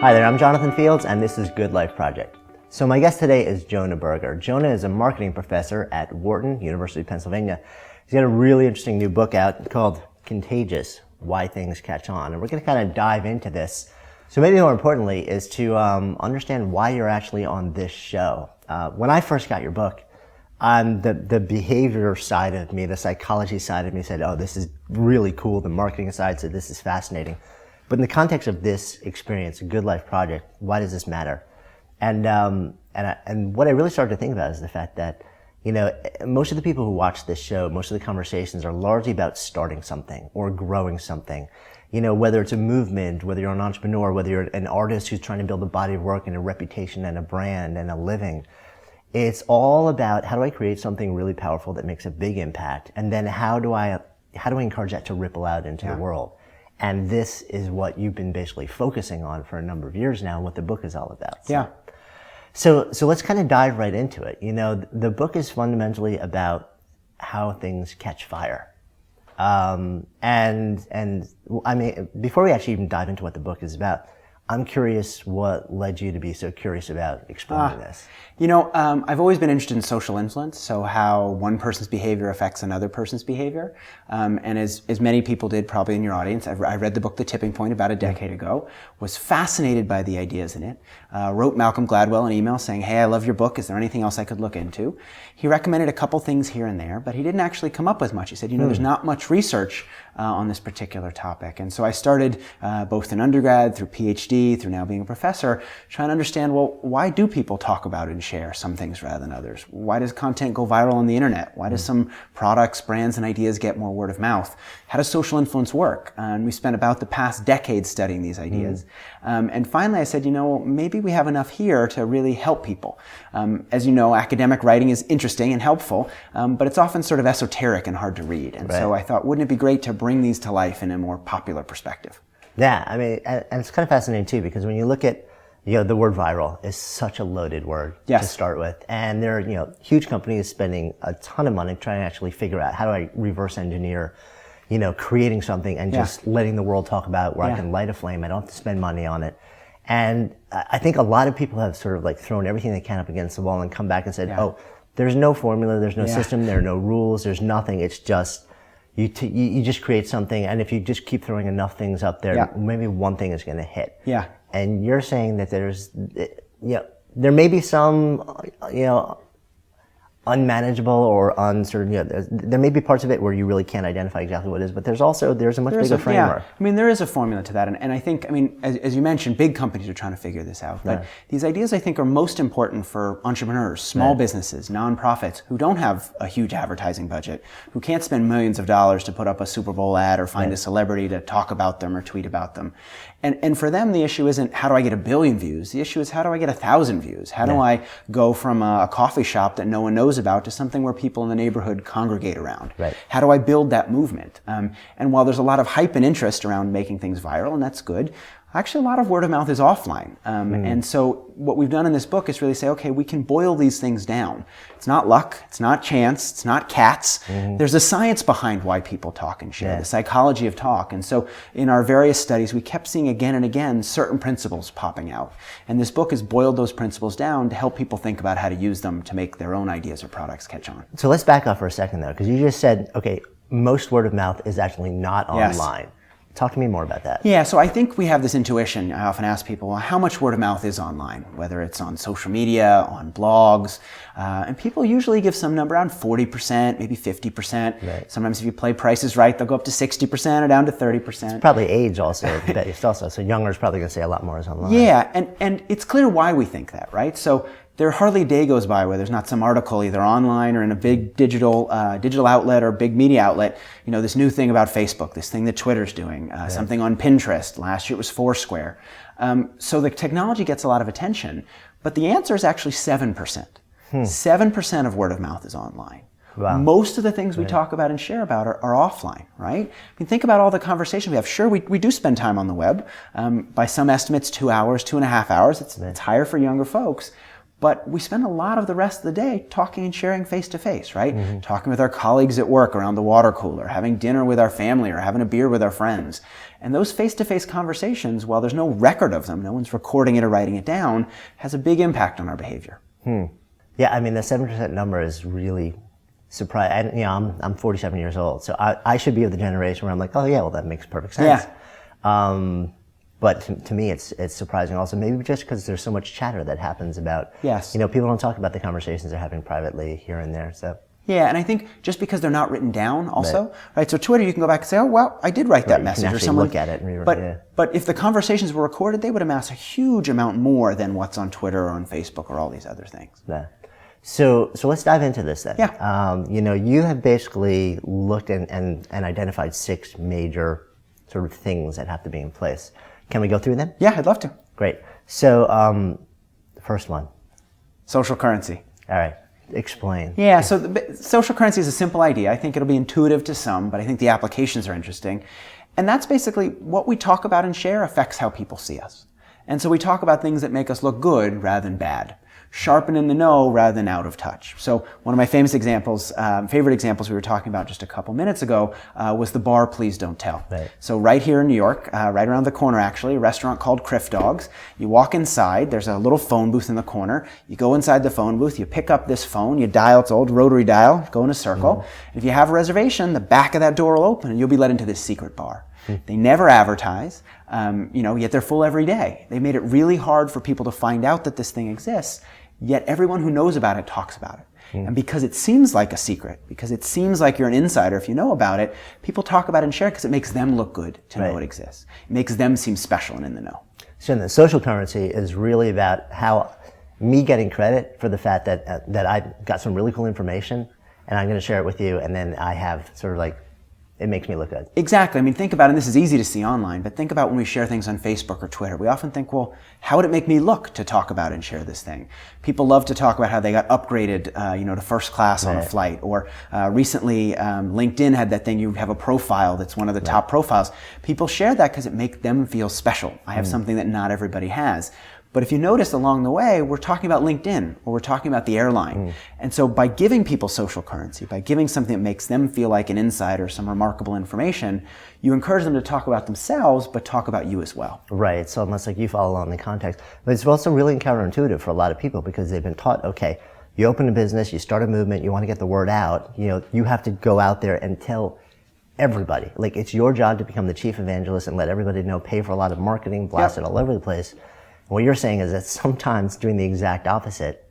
Hi there, I'm Jonathan Fields, and this is Good Life Project. So my guest today is Jonah Berger. Jonah is a marketing professor at Wharton, University of Pennsylvania. He's got a really interesting new book out called Contagious, Why Things Catch On. And we're going to kind of dive into this. So maybe more importantly is to understand why you're actually on this show. When I first got your book, the behavior side of me, the psychology side of me said, oh, this is really cool. The marketing side said, this is fascinating. But in the context of this experience, a Good Life Project, why does this matter? And what I really started to think about is the fact that, you know, most of the people who watch this show, most of the conversations are largely about starting something or growing something. You know, whether it's a movement, whether you're an entrepreneur, whether you're an artist who's trying to build a body of work and a reputation and a brand and a living. It's all about how do I create something really powerful that makes a big impact, and then how do I encourage that to ripple out into the world? And this is what you've been basically focusing on for a number of years now, and what the book is all about. So let's kind of dive right into it. You know, the book is fundamentally about how things catch fire. And I mean, before we actually even dive into what the book is about, I'm curious what led you to be so curious about exploring this. You know, I've always been interested in social influence, so how one person's behavior affects another person's behavior. And as many people did probably in your audience, I read the book The Tipping Point about a decade ago, was fascinated by the ideas in it, wrote Malcolm Gladwell an email saying, hey, I love your book, is there anything else I could look into? He recommended a couple things here and there, but he didn't actually come up with much. He said, you know, there's not much research on this particular topic. And so I started both in undergrad, through PhD, through now being a professor, trying to understand, well, why do people talk about and share some things rather than others? Why does content go viral on the internet? Why does some products, brands, and ideas get more word of mouth? How does social influence work? And we spent about the past decade studying these ideas. And finally I said, you know, maybe we have enough here to really help people. As you know, academic writing is interesting and helpful, but it's often sort of esoteric and hard to read. And so I thought, wouldn't it be great to bring these to life in a more popular perspective? Yeah, I mean, and it's kind of fascinating too, because when you look at, you know, the word viral is such a loaded word to start with. And there are, you know, huge companies spending a ton of money trying to actually figure out how do I reverse engineer, you know, creating something and just letting the world talk about it where I can light a flame. I don't have to spend money on it. And I think a lot of people have sort of like thrown everything they can up against the wall and come back and said, oh, there's no formula, there's no system, there are no rules, there's nothing. It's just, you just create something, and if you just keep throwing enough things up there, maybe one thing is going to hit. And you're saying that there's, you know, there may be some, you know, unmanageable or uncertain, you know, there may be parts of it where you really can't identify exactly what it is, but there's a much bigger framework. I mean, there is a formula to that. And I think, I mean, as you mentioned, big companies are trying to figure this out. But these ideas, I think, are most important for entrepreneurs, small businesses, nonprofits who don't have a huge advertising budget, who can't spend millions of dollars to put up a Super Bowl ad or find a celebrity to talk about them or tweet about them. And for them, the issue isn't how do I get 1 billion views? The issue is how do I get 1,000 views? How do I go from a coffee shop that no one knows about to something where people in the neighborhood congregate around? How do I build that movement? And while there's a lot of hype and interest around making things viral, and that's good, actually a lot of word of mouth is offline. And so what we've done in this book is really say, okay, we can boil these things down. It's not luck, it's not chance, it's not cats. There's a science behind why people talk and share, the psychology of talk. And so in our various studies, we kept seeing again and again certain principles popping out. And this book has boiled those principles down to help people think about how to use them to make their own ideas or products catch on. So let's back up for a second though, because you just said, okay, most word of mouth is actually not online. Talk to me more about that. Yeah, so I think we have this intuition. I often ask people, well, how much word of mouth is online, whether it's on social media, on blogs, and people usually give some number around 40%, maybe 50%. Sometimes if you play Price is Right, they'll go up to 60% or down to 30%. It's probably age also, based also. So younger is probably going to say a lot more is online. Yeah, and it's clear why we think that, right? So there hardly a day goes by where there's not some article either online or in a big digital outlet or big media outlet, you know, this new thing about Facebook, this thing that Twitter's doing, something on Pinterest. Last year it was Foursquare. So the technology gets a lot of attention, but the answer is actually 7%. 7% of word of mouth is online. Most of the things we talk about and share about are offline, right? I mean, think about all the conversation we have. Sure, we do spend time on the web. By some estimates, 2 hours, 2.5 hours. It's higher for younger folks. But we spend a lot of the rest of the day talking and sharing face to face, right? Talking with our colleagues at work around the water cooler, having dinner with our family, or having a beer with our friends. And those face to face conversations, while there's no record of them, no one's recording it or writing it down, has a big impact on our behavior. Yeah, I mean, the 7% number is really surprising. I'm 47 years old, so I should be of the generation where I'm like, oh yeah, well that makes perfect sense. Yeah. But to me, it's surprising also, maybe just because there's so much chatter that happens about, Yes. People don't talk about the conversations they're having privately here and there, so. Yeah, and I think just because they're not written down also, right? So Twitter, you can go back and say, oh, well, I did write that message. You can or actually someone look at it. But if the conversations were recorded, they would amass a huge amount more than what's on Twitter or on Facebook or all these other things. Yeah. So let's dive into this then. Yeah. You have basically looked and identified 6 major sort of things that have to be in place. Can we go through them? Yeah, I'd love to. Great. So the first one. Social currency. All right. Explain. Yeah, so social currency is a simple idea. I think it'll be intuitive to some, but I think the applications are interesting. And that's basically what we talk about and share affects how people see us. And so we talk about things that make us look good rather than bad. Sharp and in the know rather than out of touch. So one of my favorite examples we were talking about just a couple minutes ago was the bar Please Don't Tell. Right. So right here in New York, right around the corner actually, a restaurant called Criff Dogs. You walk inside, there's a little phone booth in the corner. You go inside the phone booth, you pick up this phone, you dial, it's an old rotary dial, go in a circle. If you have a reservation, the back of that door will open and you'll be let into this secret bar. They never advertise, yet they're full every day. They made it really hard for people to find out that this thing exists, yet everyone who knows about it talks about it. And because it seems like a secret, because it seems like you're an insider if you know about it, people talk about it and share it because it makes them look good to know it exists. It makes them seem special and in the know. So the social currency is really about how me getting credit for the fact that I got some really cool information and I'm going to share it with you, and then I have sort of like, it makes me look good. Exactly. I mean, think about it, and this is easy to see online, but think about when we share things on Facebook or Twitter. We often think, well, how would it make me look to talk about and share this thing? People love to talk about how they got upgraded, to first class on a flight. Or recently, LinkedIn had that thing, you have a profile that's one of the top profiles. People share that because it makes them feel special. I have something that not everybody has. But if you notice along the way, we're talking about LinkedIn or we're talking about the airline. And so by giving people social currency, by giving something that makes them feel like an insider, some remarkable information, you encourage them to talk about themselves, but talk about you as well. Right. It's almost like you follow along the context. But it's also really counterintuitive for a lot of people because they've been taught, okay, you open a business, you start a movement, you want to get the word out, you have to go out there and tell everybody. Like, it's your job to become the chief evangelist and let everybody know, pay for a lot of marketing, blast it all over the place. What you're saying is that sometimes doing the exact opposite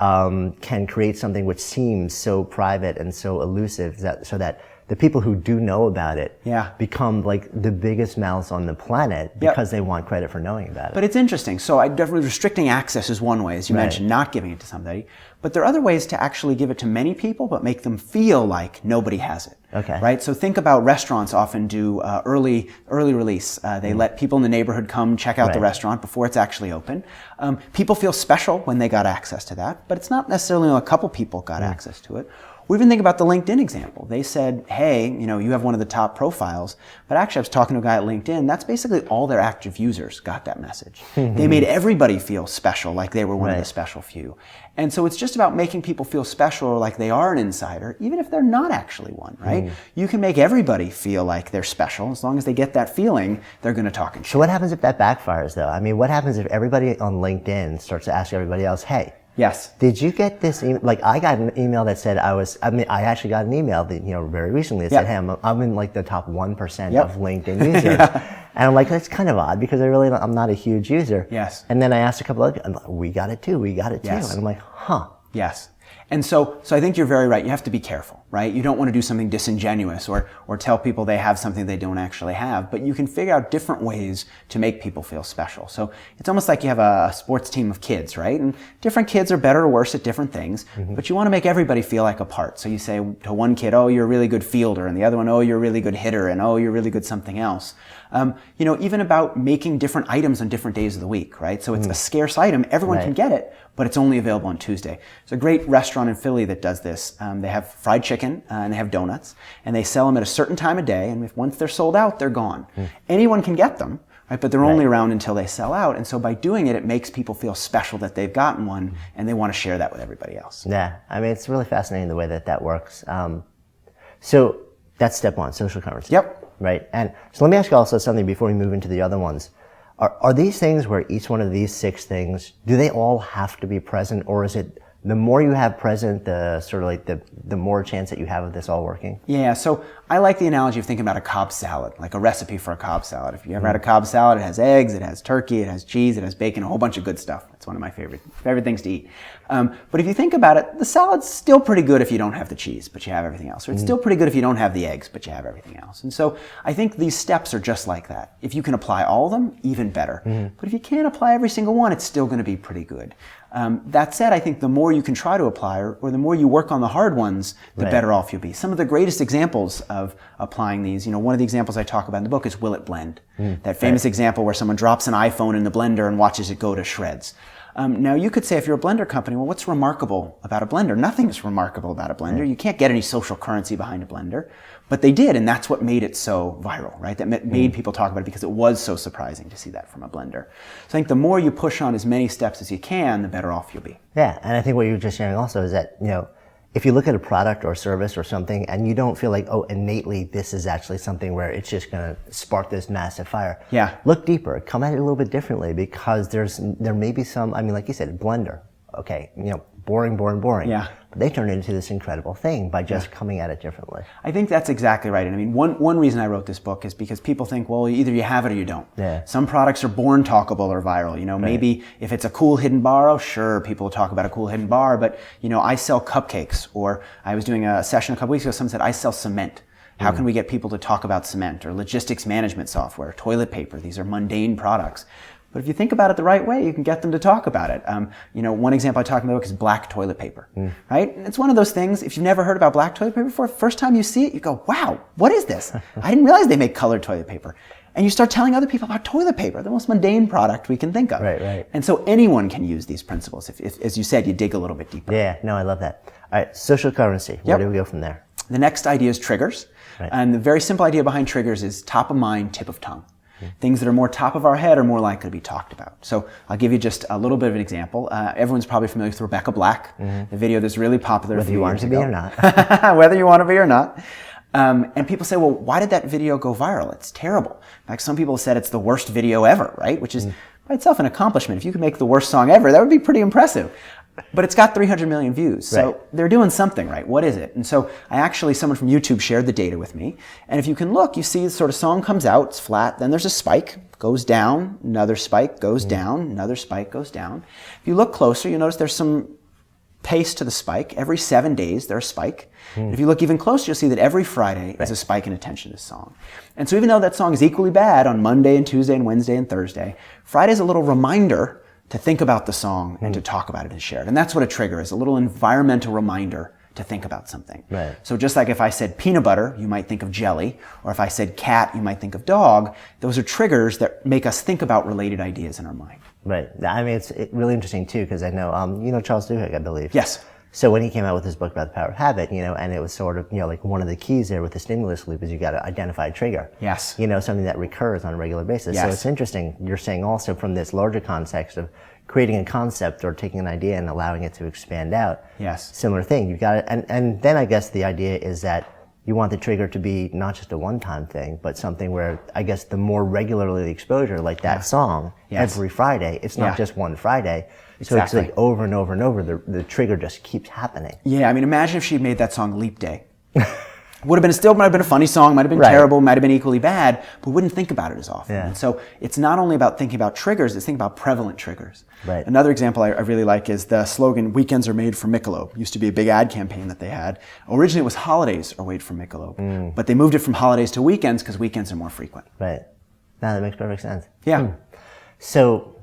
can create something which seems so private and so elusive so that the people who do know about it become like the biggest mouths on the planet because they want credit for knowing about it. But it's interesting. So restricting access is one way, as you mentioned, not giving it to somebody. But there are other ways to actually give it to many people, but make them feel like nobody has it. Okay. Right? So think about restaurants often do early release. They let people in the neighborhood come check out the restaurant before it's actually open. People feel special when they got access to that, but it's not necessarily a couple people got access to it. We even think about the LinkedIn example. They said, hey, you have one of the top profiles, but actually I was talking to a guy at LinkedIn. That's basically all their active users got that message. They made everybody feel special, like they were one of the special few. And so it's just about making people feel special or like they are an insider, even if they're not actually one, right? You can make everybody feel like they're special. As long as they get that feeling, they're going to talk and share. So what happens if that backfires, though? I mean, what happens if everybody on LinkedIn starts to ask everybody else, hey, yes. did you get this email? Like, I got an email that said I actually got an email that, very recently that said, hey, I'm in like the top 1% of LinkedIn users. And I'm like, that's kind of odd because I'm not a huge user. Yes. And then I asked a couple other people, we got it too. Yes. And I'm like, huh. Yes. And so I think you're very right. You have to be careful, right? You don't want to do something disingenuous or tell people they have something they don't actually have, but you can figure out different ways to make people feel special. So it's almost like you have a sports team of kids, right? And different kids are better or worse at different things, but you want to make everybody feel like a part. So you say to one kid, oh, you're a really good fielder, and the other one, oh, you're a really good hitter, and oh, you're really good something else. Even about making different items on different days of the week, right? So it's a scarce item. Everyone can get it, but it's only available on Tuesday. There's a great restaurant in Philly that does this. They have fried chicken and they have donuts, and they sell them at a certain time of day, and once they're sold out, they're gone. Anyone can get them, right? But they're only around until they sell out. And so by doing it, it makes people feel special that they've gotten one, and they want to share that with everybody else. Yeah, I mean, it's really fascinating the way that works. So that's step one, social currency. Yep. Right. And so let me ask you also something before we move into the other ones. Are these things where each one of these 6 things, do they all have to be present, or is it the more you have present, the sort of like the more chance that you have of this all working? Yeah, so I like the analogy of thinking about a Cobb salad, like a recipe for a Cobb salad. If you ever had a Cobb salad, it has eggs, it has turkey, it has cheese, it has bacon, a whole bunch of good stuff. It's one of my favorite things to eat. But if you think about it, the salad's still pretty good if you don't have the cheese, but you have everything else. Or it's still pretty good if you don't have the eggs, but you have everything else. And so I think these steps are just like that. If you can apply all of them, even better. But if you can't apply every single one, it's still going to be pretty good. That said, I think the more you can try to apply, or the more you work on the hard ones, the better off you'll be. Some of the greatest examples of applying these, one of the examples I talk about in the book is will it blend? That famous example where someone drops an iPhone in the blender and watches it go to shreds. Now you could say if you're a blender company, well, what's remarkable about a blender? Nothing's remarkable about a blender. You can't get any social currency behind a blender. But they did, and that's what made it so viral, right? That made people talk about it because it was so surprising to see that from a blender. So I think the more you push on as many steps as you can, the better off you'll be. Yeah, and I think what you were just sharing also is that, if you look at a product or service or something and you don't feel like, oh, innately this is actually something where it's just going to spark this massive fire. Yeah. Look deeper, come at it a little bit differently, because there may be some, I mean, like you said, blender. Okay, boring. Yeah. But they turn it into this incredible thing by just coming at it differently. I think that's exactly right. And I mean, one reason I wrote this book is because people think, well, either you have it or you don't. Yeah. Some products are born talkable or viral. Maybe if it's a cool hidden bar, oh, sure, people will talk about a cool hidden bar. But, I sell cupcakes. Or I was doing a session a couple weeks ago, someone said, I sell cement. How can we get people to talk about cement? Or logistics management software, toilet paper. These are mundane products. But if you think about it the right way, you can get them to talk about it. One example I talk in the book is black toilet paper, right? And it's one of those things, if you've never heard about black toilet paper before, first time you see it, you go, wow, what is this? I didn't realize they make colored toilet paper. And you start telling other people about toilet paper, the most mundane product we can think of. Right. And so anyone can use these principles if, as you said, you dig a little bit deeper. Yeah, no, I love that. All right, social currency. Where do we go from there? The next idea is triggers. Right. And the very simple idea behind triggers is top of mind, tip of tongue. Things that are more top of our head are more likely to be talked about. So I'll give you just a little bit of an example. Everyone's probably familiar with Rebecca Black, the video that's really popular. Whether you want it to be or not. Whether you want to be or not. And people say, well, why did that video go viral? It's terrible. In fact, some people have said it's the worst video ever, right? Which is by itself an accomplishment. If you could make the worst song ever, that would be pretty impressive. But it's got 300 million views, so they're doing something right. What is it? And so someone from YouTube shared the data with me. And if you can look, you see the sort of song comes out, it's flat, then there's a spike, goes down, another spike, goes down, another spike, goes down. If you look closer, you'll notice there's some pace to the spike. Every 7 days, there's a spike. And if you look even closer, you'll see that every Friday is a spike in attention to this song. And so even though that song is equally bad on Monday and Tuesday and Wednesday and Thursday, Friday's a little reminder to think about the song and to talk about it and share it. And that's what a trigger is, a little environmental reminder to think about something. Right. So just like if I said peanut butter, you might think of jelly, or if I said cat, you might think of dog. Those are triggers that make us think about related ideas in our mind. Right. I mean, it's really interesting too, because I know, Charles Duhigg, I believe. Yes. So when he came out with his book about the power of habit, and it was sort of, like one of the keys there with the stimulus loop is you got to identify a trigger. Yes. Something that recurs on a regular basis. Yes. So it's interesting. You're saying also from this larger context of creating a concept or taking an idea and allowing it to expand out. Yes. Similar thing. You got it. And then I guess the idea is that you want the trigger to be not just a one-time thing, but something where I guess the more regularly the exposure, like that song, every Friday, it's not just one Friday. So it's like over and over and over, the trigger just keeps happening. Yeah, I mean, imagine if she had made that song Leap Day. Might have been a funny song, might have been terrible, might have been equally bad, but wouldn't think about it as often. Yeah. And so it's not only about thinking about triggers, it's thinking about prevalent triggers. Right. Another example I really like is the slogan, "Weekends are made for Michelob." Used to be a big ad campaign that they had. Originally it was "Holidays are made for Michelob," but they moved it from holidays to weekends because weekends are more frequent. Right. No, that makes perfect sense. Yeah. So,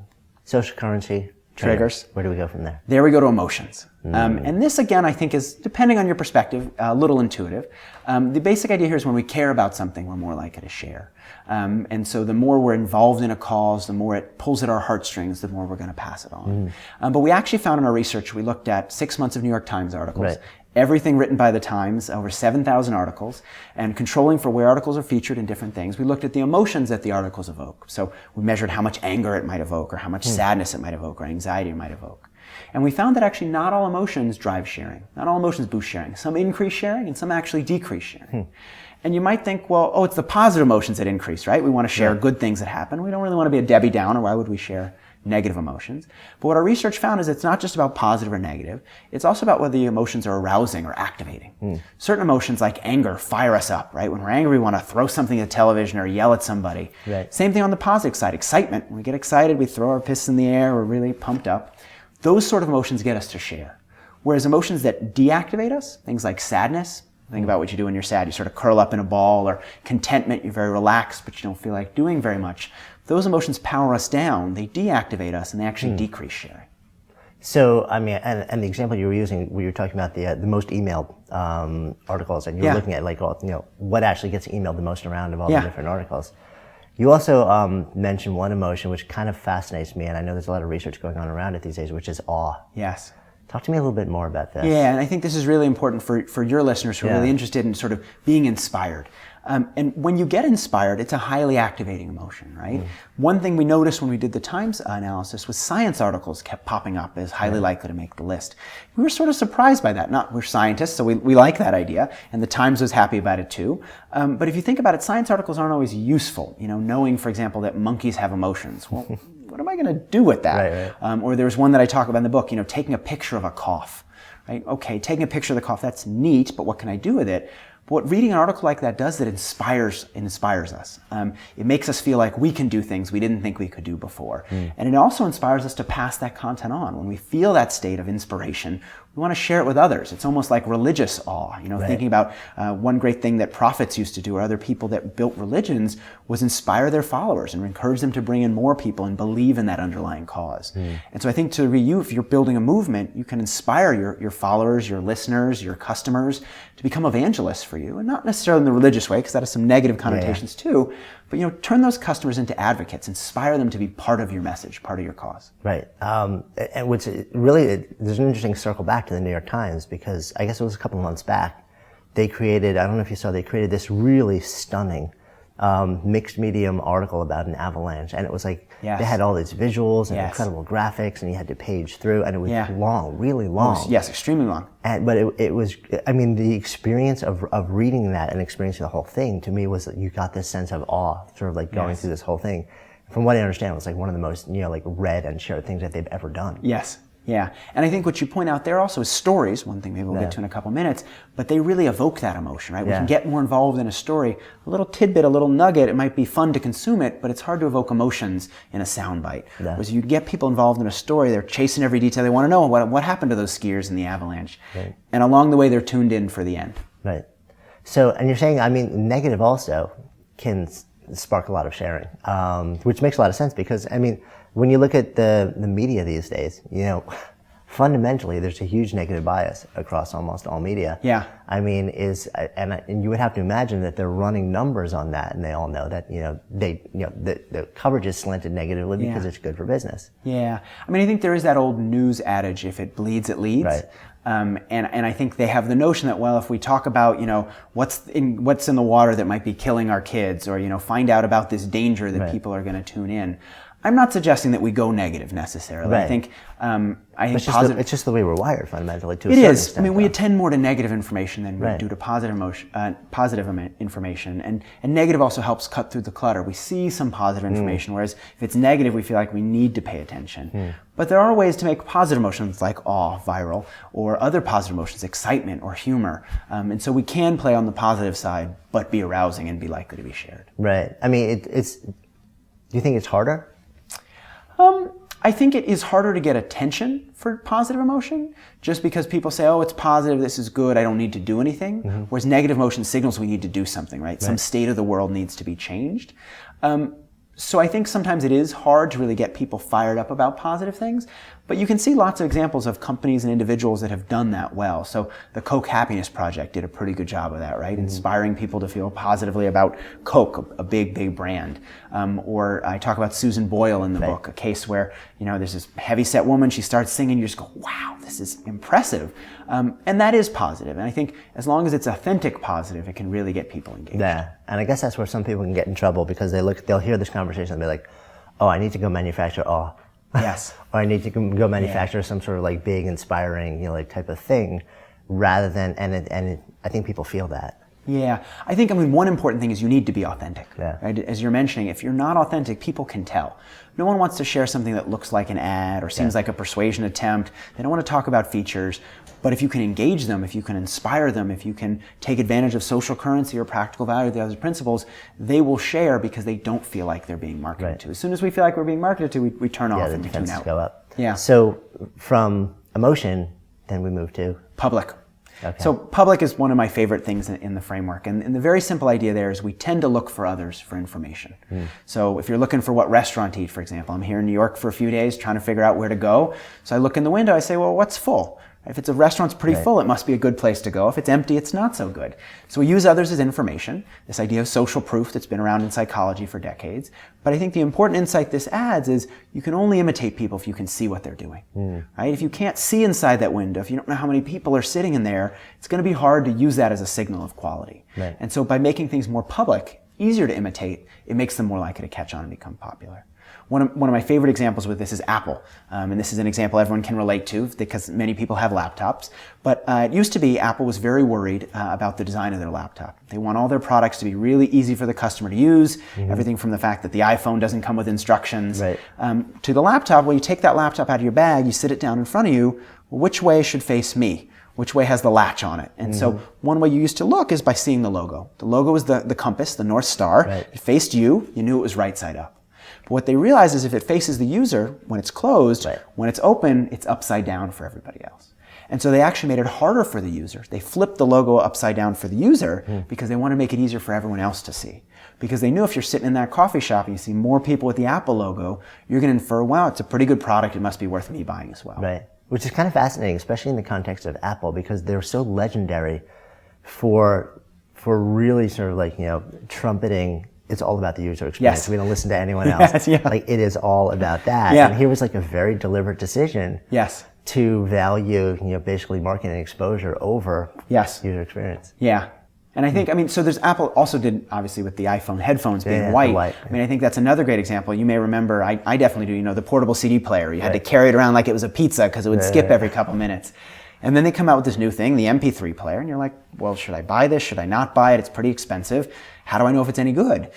social currency, triggers. Where do we go from there? There we go to emotions. And this, again, I think is, depending on your perspective, a little intuitive. The basic idea here is when we care about something, we're more likely to share. And so the more we're involved in a cause, the more it pulls at our heartstrings, the more we're going to pass it on. But we actually found in our research, we looked at 6 months of New York Times articles, everything written by the Times, over 7,000 articles, and controlling for where articles are featured in different things. We looked at the emotions that the articles evoke. So we measured how much anger it might evoke, or how much sadness it might evoke, or anxiety it might evoke. And we found that actually not all emotions drive sharing. Not all emotions boost sharing. Some increase sharing, and some actually decrease sharing. And you might think, well, oh, it's the positive emotions that increase, right? We want to share good things that happen. We don't really want to be a Debbie Downer. Why would we share negative emotions? But what our research found is it's not just about positive or negative. It's also about whether the emotions are arousing or activating. Certain emotions like anger fire us up, right? When we're angry, we want to throw something at the television or yell at somebody. Right. Same thing on the positive side. Excitement. When we get excited, we throw our fists in the air. We're really pumped up. Those sort of emotions get us to share. Whereas emotions that deactivate us, things like sadness, think about what you do when you're sad. You sort of curl up in a ball, or contentment, you're very relaxed, but you don't feel like doing very much. Those emotions power us down, they deactivate us, and they actually decrease sharing. So, I mean, and the example you were using, where you were talking about the most emailed articles, and you were looking at like, what actually gets emailed the most around of all the different articles. You also mentioned one emotion which kind of fascinates me, and I know there's a lot of research going on around it these days, which is awe. Yes. Talk to me a little bit more about this. Yeah, and I think this is really important for your listeners who are really interested in sort of being inspired. And when you get inspired, it's a highly activating emotion, right? One thing we noticed when we did the Times analysis was science articles kept popping up as highly likely to make the list. We were sort of surprised by that. We're scientists, so we like that idea, and the Times was happy about it too. But if you think about it, science articles aren't always useful. Knowing, for example, that monkeys have emotions. Well, what am I going to do with that? Right. Or there's one that I talk about in the book, taking a picture of a cough. Right? Okay, taking a picture of the cough, that's neat, but what can I do with it? But what reading an article like that does, it inspires us. It makes us feel like we can do things we didn't think we could do before. And it also inspires us to pass that content on. When we feel that state of inspiration, we want to share it with others. It's almost like religious awe. Thinking about one great thing that prophets used to do, or other people that built religions, was inspire their followers and encourage them to bring in more people and believe in that underlying cause. And so I think if you're building a movement, you can inspire your followers, your listeners, your customers to become evangelists for you, and not necessarily in the religious way, because that has some negative connotations too. But turn those customers into advocates, inspire them to be part of your message, part of your cause. Right. And which really, there's an interesting circle back to the New York Times, because I guess it was a couple of months back, they created this really stunning mixed medium article about an avalanche, and it was like they had all these visuals and incredible graphics, and you had to page through, and it was long, really long. Yes, extremely long. But it was, I mean, the experience of reading that and experiencing the whole thing, to me, was that you got this sense of awe, sort of like going through this whole thing. From what I understand, it was like one of the most, read and shared things that they've ever done. Yes. Yeah, and I think what you point out there also is stories, one thing maybe we'll get to in a couple minutes, but they really evoke that emotion, right? We can get more involved in a story. A little tidbit, a little nugget, it might be fun to consume it, but it's hard to evoke emotions in a soundbite. Whereas you get people involved in a story, they're chasing every detail, they want to know what happened to those skiers in the avalanche. Right. And along the way, they're tuned in for the end. Right. So, and you're saying, negative also can spark a lot of sharing, which makes a lot of sense, because, when you look at the media these days, fundamentally there's a huge negative bias across almost all media. Yeah. And you would have to imagine that they're running numbers on that, and they all know that, the coverage is slanted negatively because it's good for business. Yeah. I think there is that old news adage, if it bleeds, it leads. Right. And I think they have the notion that, well, if we talk about, what's in the water that might be killing our kids, or, find out about this danger that people are going to tune in. I'm not suggesting that we go negative necessarily. Right. I think it's just the way we're wired fundamentally. To a it certain is. extent, we attend more to negative information than we do to positive information, and negative also helps cut through the clutter. We see some positive information, whereas if it's negative, we feel like we need to pay attention. But there are ways to make positive emotions like awe viral, or other positive emotions, excitement or humor, and so we can play on the positive side, but be arousing and be likely to be shared. Right. Do you think it's harder? I think it is harder to get attention for positive emotion, just because people say, oh, it's positive, this is good, I don't need to do anything. Whereas negative emotion signals we need to do something, right? Some state of the world needs to be changed. So I think sometimes it is hard to really get people fired up about positive things, but you can see lots of examples of companies and individuals that have done that well. So the Coke Happiness Project did a pretty good job of that, right? Inspiring people to feel positively about Coke, a big, big brand. Or I talk about Susan Boyle in the book, a case where, there's this heavyset woman, she starts singing, you just go, wow, this this is impressive. And that is positive. And I think as long as it's authentic positive, it can really get people engaged. Yeah, and I guess that's where some people can get in trouble because they'll hear this conversation and be like, oh, I need to go manufacture awe. Yes. Or I need to go manufacture some sort of like big, inspiring, like type of thing, rather than, and I think people feel that. Yeah, I think, one important thing is you need to be authentic. Yeah. Right? As you're mentioning, if you're not authentic, people can tell. No one wants to share something that looks like an ad or seems like a persuasion attempt. They don't want to talk about features. But if you can engage them, if you can inspire them, if you can take advantage of social currency or practical value, the other principles, they will share because they don't feel like they're being marketed to. As soon as we feel like we're being marketed to, we turn off and the tune defenses out. go up. Yeah. So from emotion, then we move to public. Okay. So public is one of my favorite things in the framework. And the very simple idea there is we tend to look for others for information. So if you're looking for what restaurant to eat, for example, I'm here in New York for a few days trying to figure out where to go. So I look in the window, I say, well, what's full? If it's a restaurant's pretty full, it must be a good place to go. If it's empty, it's not so good. So we use others as information, this idea of social proof that's been around in psychology for decades. But I think the important insight this adds is you can only imitate people if you can see what they're doing. Right? If you can't see inside that window, if you don't know how many people are sitting in there, it's going to be hard to use that as a signal of quality. Right. And so by making things more public, easier to imitate, it makes them more likely to catch on and become popular. One of my favorite examples with this is Apple. And this is an example everyone can relate to because many people have laptops. But it used to be Apple was very worried about the design of their laptop. They want all their products to be really easy for the customer to use, everything from the fact that the iPhone doesn't come with instructions to the laptop. Well, you take that laptop out of your bag, you sit it down in front of you. Well, which way should face me? Which way has the latch on it? And so one way you used to look is by seeing the logo. The logo is the compass, the North Star. It faced you, you knew it was right side up. But what they realize is if it faces the user, when it's closed, when it's open, it's upside down for everybody else. And so they actually made it harder for the user. They flipped the logo upside down for the user because they want to make it easier for everyone else to see. Because they knew if you're sitting in that coffee shop and you see more people with the Apple logo, you're going to infer, wow, it's a pretty good product. It must be worth me buying as well. Right. Which is kind of fascinating, especially in the context of Apple, because they're so legendary for really sort of like, trumpeting. It's all about the user experience. Yes. We don't listen to anyone else. Like it is all about that. And here was like a very deliberate decision. To value, basically marketing exposure over user experience. Yeah. And I think, so there's Apple also did, obviously, with the iPhone headphones being white. I think that's another great example. You may remember, I definitely do, the portable CD player. You had to carry it around like it was a pizza because it would skip every couple minutes. And then they come out with this new thing, the MP3 player, and you're like, well, should I buy this? Should I not buy it? It's pretty expensive. How do I know if it's any good?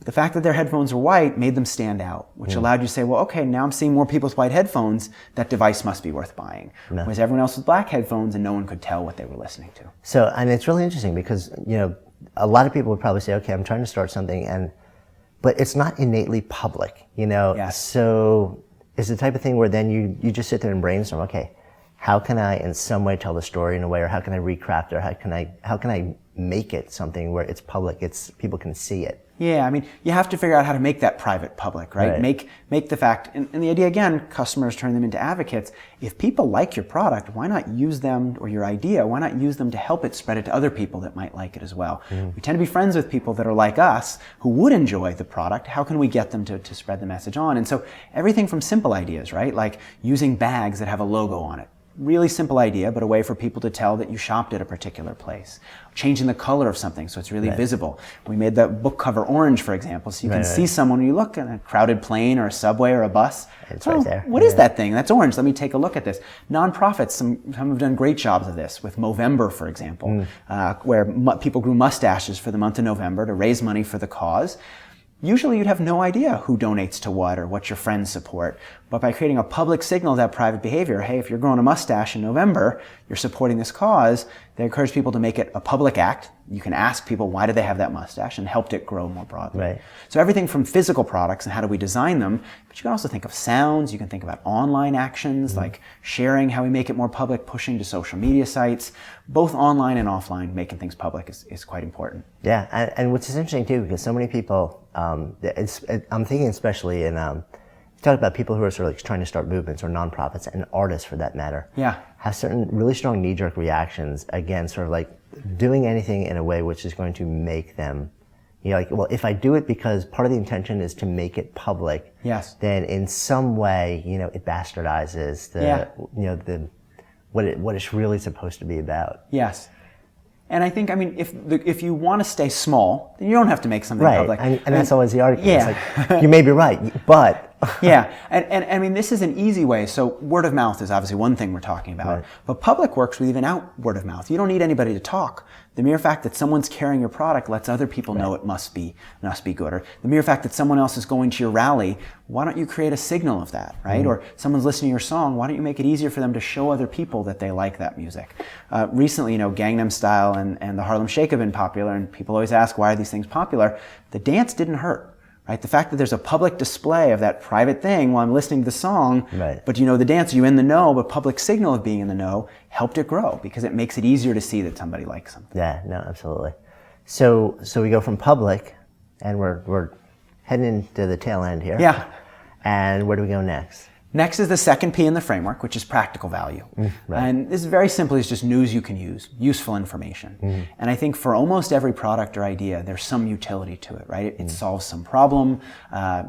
The fact that their headphones were white made them stand out, which allowed you to say, well, okay, now I'm seeing more people with white headphones. That device must be worth buying. Whereas everyone else with black headphones and no one could tell what they were listening to. So, and it's really interesting because, a lot of people would probably say, okay, I'm trying to start something, but it's not innately public, So it's the type of thing where then you just sit there and brainstorm, okay, how can I in some way tell the story in a way, or how can I recraft it, or how can I make it something where it's public, people can see it? Yeah, you have to figure out how to make that private public, right? Make the fact, and the idea again, customers turn them into advocates. If people like your product, why not use them, or your idea, why not use them to help it spread it to other people that might like it as well? We tend to be friends with people that are like us, who would enjoy the product. How can we get them to spread the message on? And so everything from simple ideas, right? Like using bags that have a logo on it. Really simple idea, but a way for people to tell that you shopped at a particular place. Changing the color of something so it's really visible. We made the book cover orange, for example, so you can see someone when you look at a crowded plane or a subway or a bus. It's right there. What is that thing? That's orange. Let me take a look at this. Nonprofits, some have done great jobs of this, with Movember, for example, where people grew mustaches for the month of November to raise money for the cause. Usually you'd have no idea who donates to what or what your friends support. But by creating a public signal of that private behavior, hey, if you're growing a mustache in November, you're supporting this cause, they encourage people to make it a public act. You can ask people, why do they have that mustache, and helped it grow more broadly. So everything from physical products and how do we design them, but you can also think of sounds, you can think about online actions like sharing, how we make it more public, pushing to social media sites. Both online and offline, making things public is quite important. Yeah, and which is interesting too, because so many people, I'm thinking especially in, talk about people who are sort of like trying to start movements or nonprofits, and artists for that matter, have certain really strong knee-jerk reactions against sort of like doing anything in a way which is going to make them, like, well, if I do it because part of the intention is to make it public, then in some way, it bastardizes the, what it's really supposed to be about. Yes. And I think, I mean, if you want to stay small, then you don't have to make something right. public. And that's always the argument. Yeah. It's like, you may be right, but... Yeah, and I mean, this is an easy way. So word of mouth is obviously one thing we're talking about, right. but public works with even out word of mouth. You don't need anybody to talk. The mere fact that someone's carrying your product lets other people know it must be good. Or the mere fact that someone else is going to your rally, why don't you create a signal of that, right? Mm-hmm. Or someone's listening to your song, why don't you make it easier for them to show other people that they like that music? Recently, Gangnam Style and the Harlem Shake have been popular, and people always ask, why are these things popular? The dance didn't hurt. Right? The fact that there's a public display of that private thing while I'm listening to the song, right. but the dance, you in the know, but public signal of being in the know helped it grow because it makes it easier to see that somebody likes something. Yeah, no, absolutely. So we go from public, and we're heading into the tail end here. Yeah. And where do we go next? Next is the second P in the framework, which is practical value. Right. And this is very simply is just news you can use, useful information. Mm-hmm. And I think for almost every product or idea, there's some utility to it, right? It solves some problem,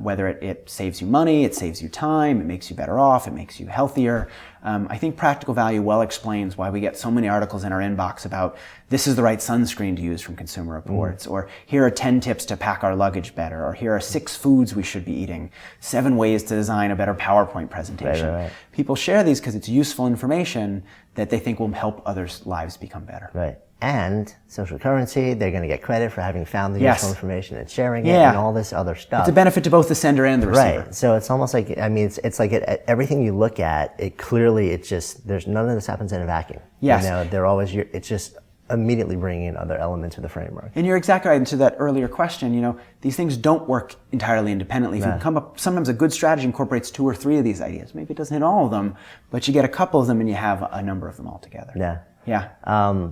whether it saves you money, it saves you time, it makes you better off, it makes you healthier. I think practical value well explains why we get so many articles in our inbox about this is the right sunscreen to use from Consumer Reports, or here are 10 tips to pack our luggage better, or here are 6 foods we should be eating, 7 ways to design a better PowerPoint presentation. Right. People share these because it's useful information that they think will help others' lives become better. Right. And social currency, they're going to get credit for having found the useful information and sharing it and all this other stuff. It's a benefit to both the sender and the receiver. Right. So it's almost like, I mean, it's like everything you look at, it clearly, it's just, there's none of this happens in a vacuum. Yes. They're always, it's just immediately bringing in other elements of the framework. And you're exactly right. And to that earlier question, these things don't work entirely independently. If you come up, sometimes a good strategy incorporates 2 or 3 of these ideas. Maybe it doesn't hit all of them, but you get a couple of them and you have a number of them all together. Yeah. Yeah.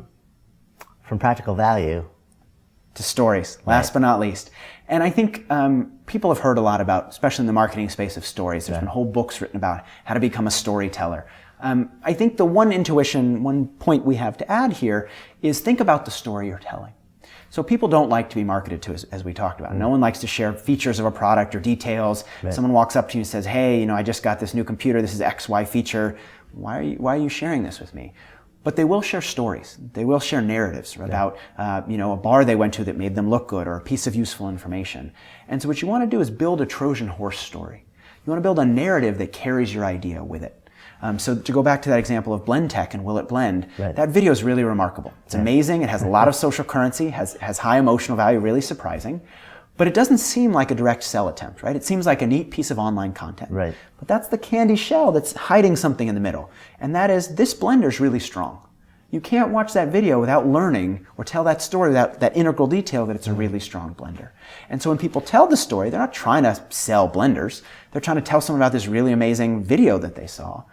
From practical value to stories, last but not least. And I think people have heard a lot about, especially in the marketing space, of stories. There's been whole books written about how to become a storyteller. I think the one point we have to add here is think about the story you're telling. So people don't like to be marketed to, as we talked about. No one likes to share features of a product or details. Right. Someone walks up to you and says, hey, I just got this new computer. This is XY feature. Why are you sharing this with me? But they will share stories. They will share narratives about, a bar they went to that made them look good, or a piece of useful information. And so what you want to do is build a Trojan horse story. You want to build a narrative that carries your idea with it. So to go back to that example of Blend Tech and Will It Blend, that video is really remarkable. It's amazing. It has a lot of social currency, has high emotional value, really surprising. But it doesn't seem like a direct sell attempt, right? It seems like a neat piece of online content. Right. But that's the candy shell that's hiding something in the middle. And that is, this blender's really strong. You can't watch that video without learning or tell that story without that integral detail that it's a really strong blender. And so when people tell the story, they're not trying to sell blenders. They're trying to tell someone about this really amazing video that they saw.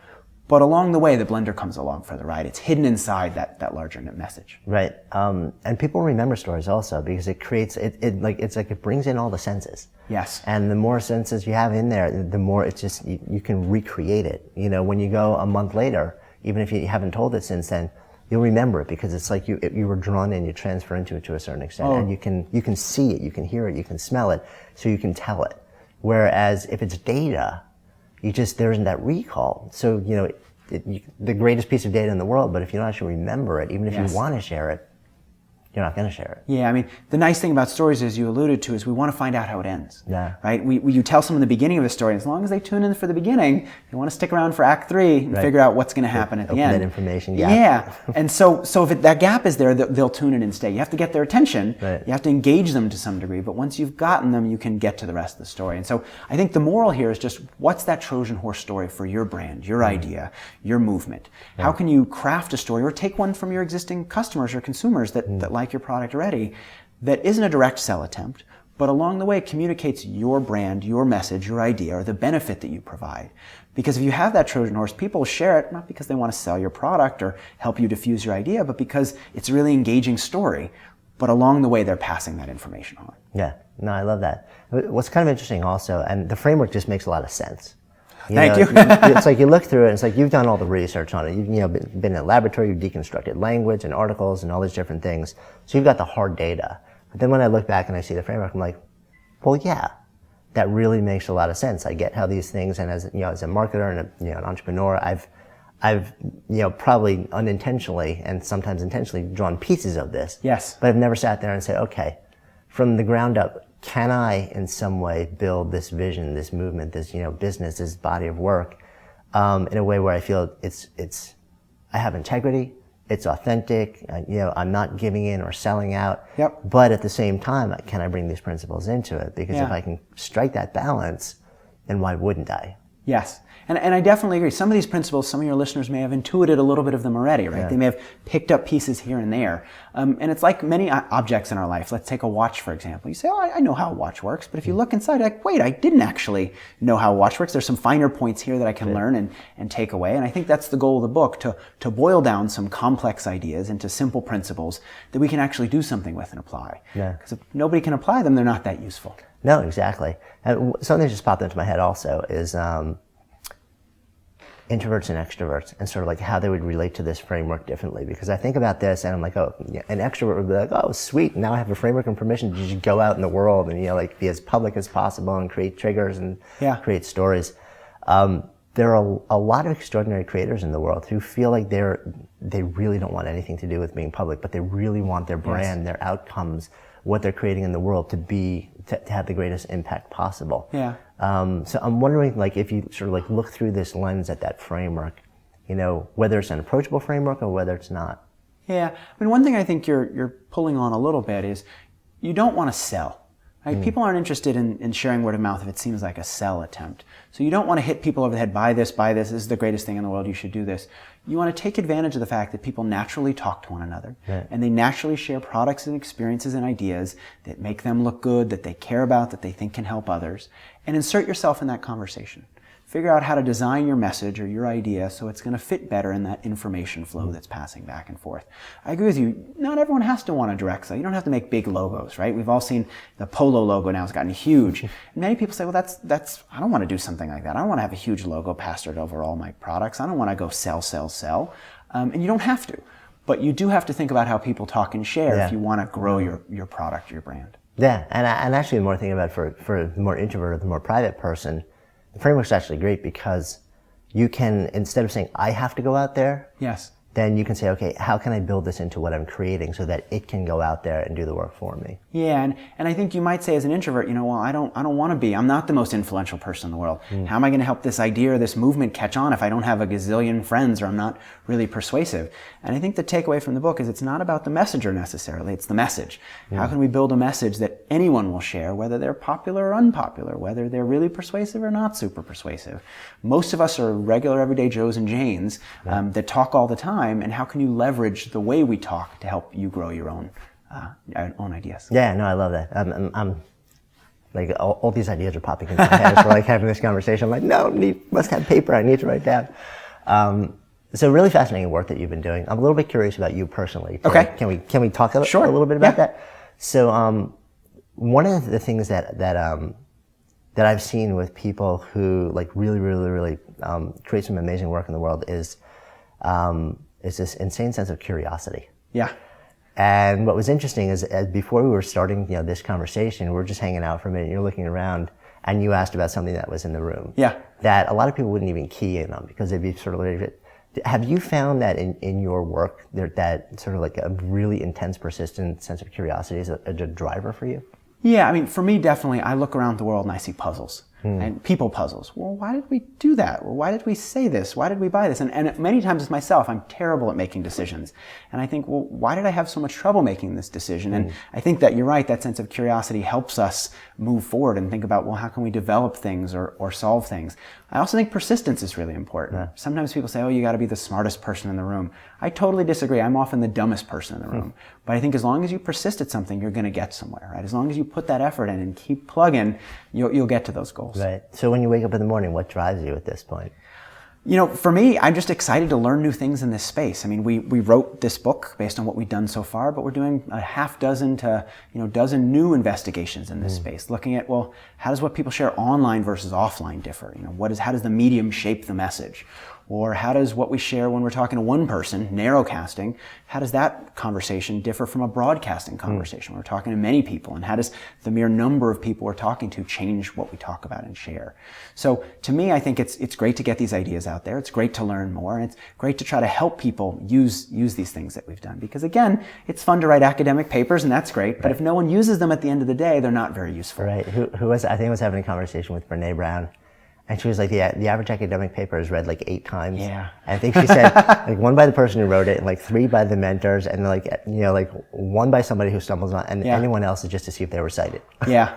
But along the way, the blender comes along for the ride. It's hidden inside that larger message. Right. And people remember stories also because it creates, it brings in all the senses. Yes. And the more senses you have in there, the more it's just, you can recreate it. When you go a month later, even if you haven't told it since then, you'll remember it because it's like you were drawn in, you transfer into it to a certain extent. And you can see it, you can hear it, you can smell it, so you can tell it. Whereas if it's data, there isn't that recall. So, the greatest piece of data in the world, but if you don't actually remember it, even if you want to share it, you're not going to share it. Yeah, I mean, the nice thing about stories, as you alluded to, is we want to find out how it ends. Yeah. Right? You tell someone the beginning of a story, as long as they tune in for the beginning, they want to stick around for Act 3 and figure out what's going to happen at the end. That information gap. Yeah. And so if that gap is there, they'll tune in and stay. You have to get their attention. Right. You have to engage them to some degree. But once you've gotten them, you can get to the rest of the story. And so I think the moral here is just, what's that Trojan horse story for your brand, your idea, your movement? Yeah. How can you craft a story or take one from your existing customers or consumers that like your product already, that isn't a direct sell attempt, but along the way communicates your brand, your message, your idea, or the benefit that you provide. Because if you have that Trojan horse, people share it not because they want to sell your product or help you diffuse your idea, but because it's a really engaging story. But along the way, they're passing that information on. Yeah, no, I love that. What's kind of interesting also, and the framework just makes a lot of sense. Thank you. It's like you look through it, and it's like you've done all the research on it. You've been in a laboratory, you've deconstructed language and articles and all these different things. So you've got the hard data. But then when I look back and I see the framework, I'm like, well, yeah, that really makes a lot of sense. I get how these things, and as a marketer and an entrepreneur, I've, probably unintentionally and sometimes intentionally drawn pieces of this. Yes. But I've never sat there and said, okay, from the ground up, can I in some way build this vision, this movement, this, business, this body of work, in a way where I feel I have integrity, it's authentic, I'm not giving in or selling out. Yep. But at the same time, can I bring these principles into it? Because Yeah. if I can strike that balance, then why wouldn't I? Yes. And I definitely agree. Some of these principles, some of your listeners may have intuited a little bit of them already, right? Yeah. They may have picked up pieces here and there. And it's like many objects in our life. Let's take a watch, for example. You say, oh, I know how a watch works. But if you look inside, like, wait, I didn't actually know how a watch works. There's some finer points here that I can learn and take away. And I think that's the goal of the book, to boil down some complex ideas into simple principles that we can actually do something with and apply. Yeah. Because if nobody can apply them, they're not that useful. No, exactly. And something that just popped into my head also is introverts and extroverts, and sort of like how they would relate to this framework differently. Because I think about this and I'm like, oh, an extrovert would be like, oh, sweet, now I have a framework and permission to just go out in the world and, be as public as possible and create triggers and create stories. There are a lot of extraordinary creators in the world who feel like they really don't want anything to do with being public, but they really want their brand, their outcomes, what they're creating in the world to have the greatest impact possible. Yeah. So I'm wondering, like, if you sort of like look through this lens at that framework, whether it's an approachable framework or whether it's not. Yeah. I mean, one thing I think you're pulling on a little bit is you don't want to sell. Right? People aren't interested in sharing word of mouth if it seems like a sell attempt. So you don't want to hit people over the head, buy this, this is the greatest thing in the world, you should do this. You want to take advantage of the fact that people naturally talk to one another. Right. And they naturally share products and experiences and ideas that make them look good, that they care about, that they think can help others. And insert yourself in that conversation. Figure out how to design your message or your idea so it's going to fit better in that information flow that's passing back and forth. I agree with you. Not everyone has to want a direct sell. You don't have to make big logos, right? We've all seen the Polo logo now has gotten huge. And many people say, well, that's I don't want to do something like that. I don't want to have a huge logo plastered over all my products. I don't want to go sell. And you don't have to. But you do have to think about how people talk and share if you want to grow your product, your brand. Yeah, and actually the more thinking about for the more introverted, the more private person, the framework's actually great because you can, instead of saying, I have to go out there, Yes. then you can say, okay, how can I build this into what I'm creating so that it can go out there and do the work for me? Yeah, and I think you might say as an introvert, well, I don't want to be. I'm not the most influential person in the world. How am I going to help this idea or this movement catch on if I don't have a gazillion friends or I'm not really persuasive? And I think the takeaway from the book is it's not about the messenger necessarily, it's the message. How can we build a message that anyone will share, whether they're popular or unpopular, whether they're really persuasive or not super persuasive? Most of us are regular everyday Joes and Janes that talk all the time, and how can you leverage the way we talk to help you grow your own ideas? Yeah, no, I love that. I'm like, all these ideas are popping into my head as we're like having this conversation. I'm like, no, must have paper. I need to write down. So really fascinating work that you've been doing. I'm a little bit curious about you personally. Okay. Can we talk a little bit about that? So one of the things that I've seen with people who like really create some amazing work in the world is this insane sense of curiosity. Yeah. And what was interesting is before we were starting, this conversation, we were just hanging out for a minute. You're looking around, and you asked about something that was in the room. Yeah. That a lot of people wouldn't even key in on because they'd be sort of. Have you found that in your work that sort of like a really intense, persistent sense of curiosity is a driver for you? Yeah, I mean, for me, definitely, I look around the world and I see puzzles. And people puzzles. Well, why did we do that? Well, why did we say this? Why did we buy this? And many times as myself, I'm terrible at making decisions. And I think, well, why did I have so much trouble making this decision? And I think that you're right, that sense of curiosity helps us move forward and think about, well, how can we develop things or solve things? I also think persistence is really important. Yeah. Sometimes people say, oh, you got to be the smartest person in the room. I totally disagree. I'm often the dumbest person in the room. But I think as long as you persist at something, you're going to get somewhere, right? As long as you put that effort in and keep plugging, you'll get to those goals. Right. So when you wake up in the morning, what drives you at this point? For me, I'm just excited to learn new things in this space. I mean, we wrote this book based on what we've done so far, but we're doing a half dozen to dozen new investigations in this space, looking at, well, how does what people share online versus offline differ? How does the medium shape the message? Or how does what we share when we're talking to one person, narrowcasting, how does that conversation differ from a broadcasting conversation when we're talking to many people? And how does the mere number of people we're talking to change what we talk about and share? So to me, I think it's great to get these ideas out there. It's great to learn more. And it's great to try to help people use these things that we've done. Because again, it's fun to write academic papers, and that's great. But if no one uses them at the end of the day, they're not very useful. Right. Who was, I think I was having a conversation with Brene Brown. And she was like, the average academic paper is read like 8 times. Yeah. And I think she said like 1 by the person who wrote it, and like 3 by the mentors, and like, you know, like 1 by somebody who stumbles on, and anyone else is just to see if they were cited. Yeah.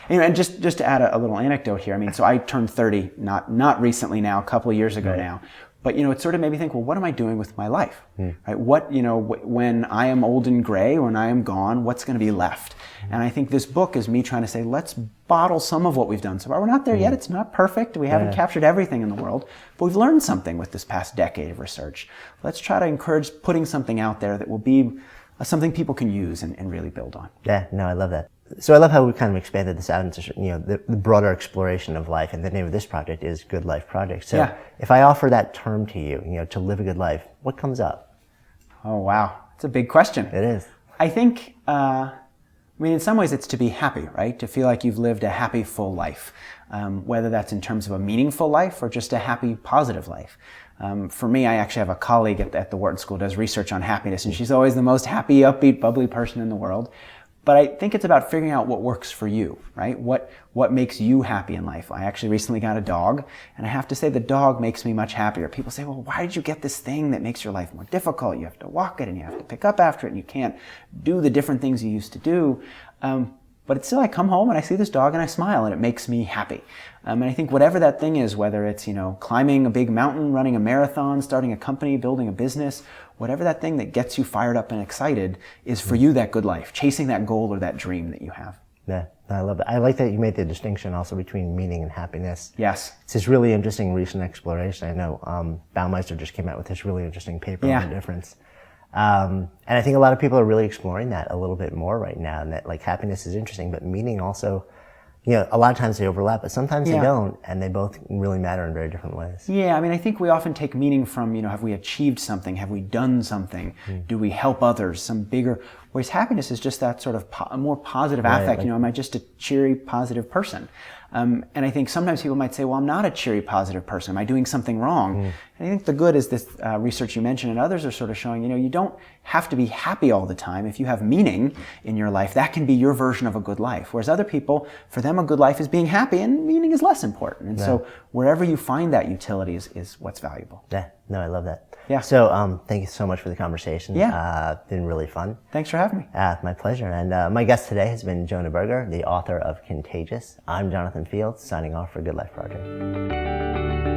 And just to add a little anecdote here, I mean, so I turned 30, not recently now, a couple of years ago now. But, you know, it sort of made me think, well, what am I doing with my life? Right? What, you know, when I am old and gray, when I am gone, what's going to be left? And I think this book is me trying to say, let's bottle some of what we've done so far. We're not there yet. It's not perfect. We haven't captured everything in the world, but we've learned something with this past decade of research. Let's try to encourage putting something out there that will be something people can use and really build on. Yeah, no, I love that. So I love how we kind of expanded this out into, you know, the broader exploration of life, and the name of this project is Good Life Project. So if I offer that term to you, you know, to live a good life, what comes up? Oh, wow. It's a big question. It is. I think, I mean, in some ways it's to be happy, right? To feel like you've lived a happy, full life, whether that's in terms of a meaningful life or just a happy, positive life. For me, I actually have a colleague at the Wharton School who does research on happiness, and she's always the most happy, upbeat, bubbly person in the world. But I think it's about figuring out what works for you, right? What makes you happy in life. I actually recently got a dog, and I have to say the dog makes me much happier. People say, well, why did you get this thing that makes your life more difficult? You have to walk it, and you have to pick up after it, and you can't do the different things you used to do. But it's still, I come home and I see this dog and I smile, and it makes me happy. And I think whatever that thing is, whether it's, you know, climbing a big mountain, running a marathon, starting a company, building a business, whatever that thing that gets you fired up and excited is for you that good life, chasing that goal or that dream that you have. Yeah, I love it. I like that you made the distinction also between meaning and happiness. Yes. It's this really interesting recent exploration. I know Baumeister just came out with this really interesting paper on the difference. And I think a lot of people are really exploring that a little bit more right now, and that like happiness is interesting, but meaning also, you know, a lot of times they overlap, but sometimes they don't, and they both really matter in very different ways. Yeah, I mean, I think we often take meaning from, you know, have we achieved something? Have we done something? Do we help others? Some bigger, whereas happiness is just that sort of more positive affect. Like, you know, am I just a cheery, positive person? And I think sometimes people might say, well, I'm not a cheery, positive person. Am I doing something wrong? And I think the good is this research you mentioned, and others are sort of showing, you know, you don't have to be happy all the time. If you have meaning in your life, that can be your version of a good life. Whereas other people, for them, a good life is being happy, and meaning is less important. And so wherever you find that utility is what's valuable. Yeah, no, I love that. Yeah. So thank you so much for the conversation. Yeah. Been really fun. Thanks for having me. My pleasure. And my guest today has been Jonah Berger, the author of Contagious. I'm Jonathan Fields, signing off for Good Life Project.